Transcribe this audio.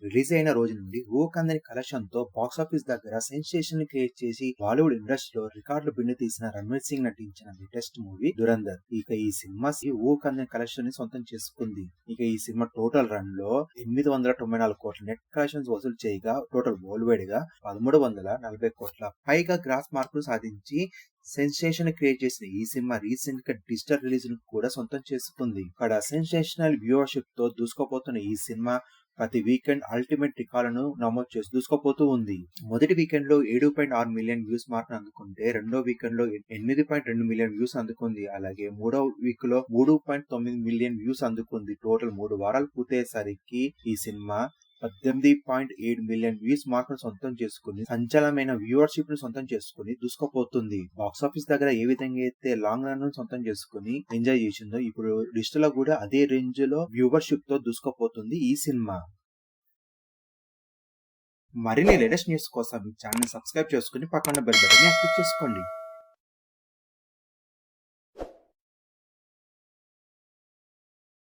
Release అయిన రోజు నుండి ఊకందని కలెక్షన్‌తో బాక్సాఫీస్ దగ్గర సెన్సేషన్‌ని క్రియేట్ చేసి బాలీవుడ్ ఇండస్ట్రీలో రికార్డులు బిందు తీసిన రణ్వీర్ సింగ్ నటించిన లేటెస్ట్ మూవీ 'దురంధర్'. ఇక ఈ సినిమా ఊకందని కలెక్షన్‌ని సొంతం చేసుకుంది. ఇక ఈ సినిమా టోటల్ రన్ లో 894 కోట్ల నెట్ కలెక్షన్స్ వసూలు చేయగా టోటల్ వరల్డ్ వైడ్ గా 1340 కోట్ల పైగా గ్రాస్ మార్కులు సాధించి సెన్సేషన్ క్రియేట్ చేసిన ఈ సినిమా రీసెంట్ గా డిజిటల్ రిలీజ్ ను కూడా సొంతం చేసుకుంది. ఇక్కడ సెన్సేషనల్ వ్యూవర్షిప్ తో దూసుకుపోతున్న ఈ సినిమా ప్రతి వీకెండ్ అల్టిమేట్ రికార్డులను నమోదు చేసి దూసుకుపోతూ ఉంది. మొదటి వీకెండ్ లో 7.6 మిలియన్ వ్యూస్ మార్క్ అందుకుంటే రెండో వీకెండ్ లో 8.2 మిలియన్ వ్యూస్ అందుకుంది. అలాగే మూడో వీక్ లో 3.9 మిలియన్ వ్యూస్ అందుకుంది. టోటల్ 3 వారాలు పూర్తయ్యేసరికి ఈ సినిమా 18.7 మిలియన్ వ్యూస్ మార్క్ ను సొంతం చేసుకుని సంచలనమైన వ్యూవర్షిప్ ను సొంతం చేసుకుని దూసుకుపోతుంది. బాక్సాఫీస్ దగ్గర ఏ విధంగా అయితే లాంగ్ రన్ ను సొంతం చేసుకుని ఎంజాయ్ చేసిందో ఇప్పుడు డిజిటల్ లో కూడా అదే రేంజ్ లో వ్యూవర్షిప్ తో దూసుకుపోతుంది ఈ సినిమా. మరిన్ని లేటెస్ట్ న్యూస్ కోసం ఈ ఛానల్ సబ్స్క్రైబ్ చేసుకుని పక్కన బెల్ బటన్ యాక్టివ్ చేసుకోండి.